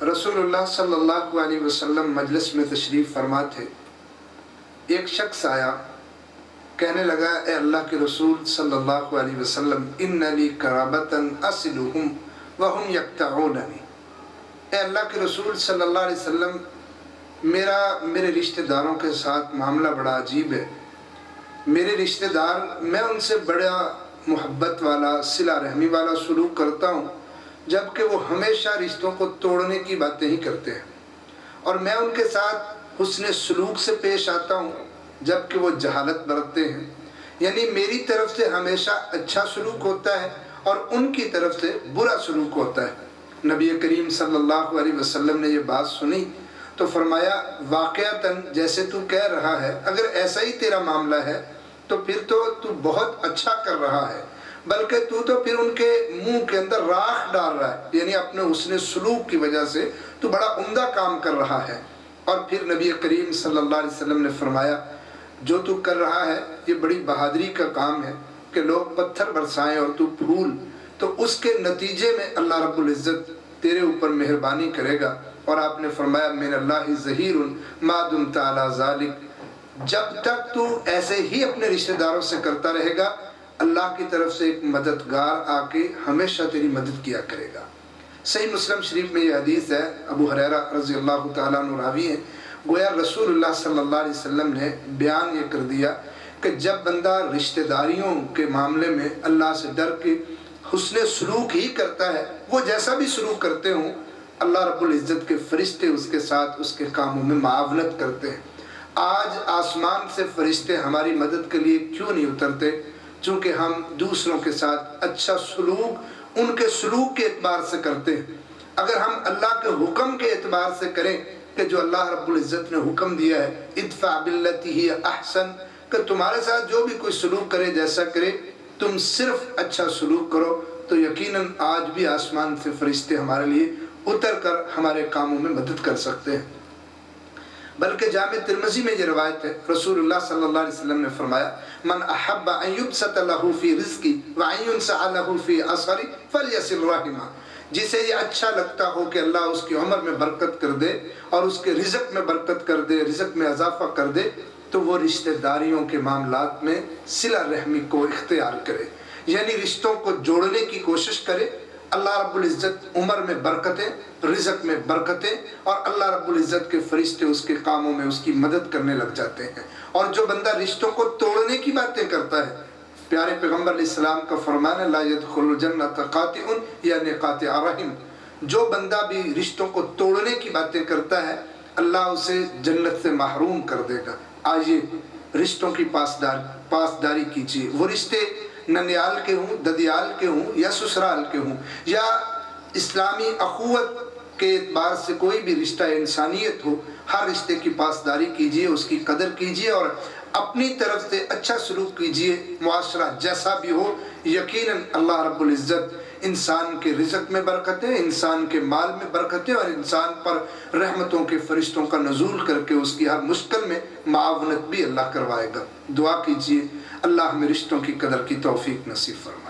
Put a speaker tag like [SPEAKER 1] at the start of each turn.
[SPEAKER 1] रसूलुल्लाह सल्लल्लाहु अलैहि वसल्लम मजलिस में तशरीफ़ फरमा थे। एक शख्स आया, कहने लगा, ए अल्लाह के रसूल सल्लल्लाहु अलैहि वसल्लम, इन्ना ली कराबतन असिलुहुम व हुम यक्तऊननी। ए अल्लाह के रसूल सल्लल्लाहु अलैहि वसल्लम, मेरे रिश्तेदारों के साथ मामला बड़ा अजीब है। मेरे रिश्तेदार, मैं उनसे बड़ा मोहब्बत वाला, सिला रहमी वाला सलूक करता हूँ, जबकि वो हमेशा रिश्तों को तोड़ने की बातें ही करते हैं। और मैं उनके साथ हुस्न सलूक से पेश आता हूँ, जबकि वो जहालत बरतते हैं। यानी मेरी तरफ से हमेशा अच्छा सलूक होता है और उनकी तरफ से बुरा सलूक होता है। नबी करीम सल्लल्लाहु अलैहि वसल्लम ने ये बात सुनी तो फरमाया, वाक़अतन जैसे तू कह रहा है, अगर ऐसा ही तेरा मामला है तो फिर तो तू बहुत अच्छा कर रहा है, बल्कि तू तो फिर उनके मुंह के अंदर राख डाल रहा है। यानी अपने हुस्न सलूक की वजह से तू बड़ा उम्दा काम कर रहा है। और फिर नबी करीम सल्लल्लाहु अलैहि वसल्लम ने फरमाया, जो तू कर रहा है ये बड़ी बहादुरी का काम है कि लोग पत्थर बरसाएं और तू फूल, तो उसके नतीजे में अल्लाह रब्बुल इज़्ज़त तेरे ऊपर मेहरबानी करेगा। और आपने फरमाया, मिनल्लाहि ज़हीरुन मा दुमता अला ज़ालिक, जब तक तू ऐसे ही अपने रिश्तेदारों से करता रहेगा, अल्लाह की तरफ से एक मददगार आके हमेशा तेरी मदद किया करेगा। सही मुस्लिम शरीफ में यह हदीस है, अबू हुरैरा रज़ी अल्लाह तआला अन्हु रावी हैं। गोया रसूलुल्लाह सल्लल्लाहु अलैहि वसल्लम ने बयान ये कर दिया कि जब बंदा रिश्तेदारियों के मामले में अल्लाह से डर के हुस्न सलूक ही करता है, वो जैसा भी सलूक करते हों, अल्लाह रब्बुल इज़्ज़त के फरिश्ते उसके साथ उसके कामों में मावनत करते हैं। आज आसमान से फरिश्ते हमारी मदद के लिए क्यों नहीं उतरते? चूँकि हम दूसरों के साथ अच्छा सलूक उनके सलूक के एतबार से करते हैं। अगर हम अल्लाह के हुक्म के एतबार से करें कि जो अल्लाह रब्बुल इज़्ज़त ने हुक्म दिया है, इदफ़ा बिल्लती ही अहसन, कि तुम्हारे साथ जो भी कोई सलूक करे, जैसा करे, तुम सिर्फ अच्छा सलूक करो, तो यकीनन आज भी आसमान से फरिश्ते हमारे लिए उतर कर हमारे कामों में मदद कर सकते हैं। बल्कि जामे तिरमिज़ी में ये रवायत है, रसूलुल्लाह सल्लल्लाहु अलैहि वसल्लम ने फरमाया, मन अहब्बा अन युबसत लहू फी रिज़्क़ी व अन युनसअ लहू फी असरी फलयसिल रहिमा, जिसे ये अच्छा लगता हो कि अल्लाह उसकी उम्र में बरकत कर दे और उसके रिज़्क़ में बरकत कर दे, रिज़्क़ में इजाफा कर दे, तो वो रिश्तेदारियों के मामलात में सिला रहमी को इख्तियार करे, यानी रिश्तों को जोड़ने की कोशिश करे। अल्लाह रब्बुल इज़्ज़त उम्र में बरकतें, रिज़्क़ में बरकतें, और अल्लाह रब्बुल इज़्ज़त के फरिश्ते उसके कामों में उसकी मदद करने लग जाते हैं। और जो बंदा रिश्तों को तोड़ने की बातें करता है, प्यारे पैगम्बर अलैहिस्सलाम का फरमान है, ला यदखुलुल जन्नत कातिउन यानी कातिअ रहम, जो बंदा भी रिश्तों को तोड़ने की बातें करता है, अल्लाह उसे जन्नत से महरूम कर देगा। आइए रिश्तों की पासदारी कीजिए। वो रिश्ते ननियाल के हों, ददियाल के हों या ससुराल के हों, या इस्लामी अखुवत के एतबार से कोई भी रिश्ता इंसानियत हो, हर रिश्ते की पासदारी कीजिए, उसकी कदर कीजिए और अपनी तरफ से अच्छा सलूक कीजिए। मुआशरा जैसा भी हो, यकीनन अल्लाह रब्बुल इज़्ज़त इंसान के रिज़्क़ में बरकतें, इंसान के माल में बरकतें और इंसान पर रहमतों के फरिश्तों का नज़ूल करके उसकी हर मुश्किल में मावनत भी अल्लाह करवाएगा। दुआ कीजिए, अल्लाह हमें रिश्तों की कदर की तौफीक नसीब फरमाए।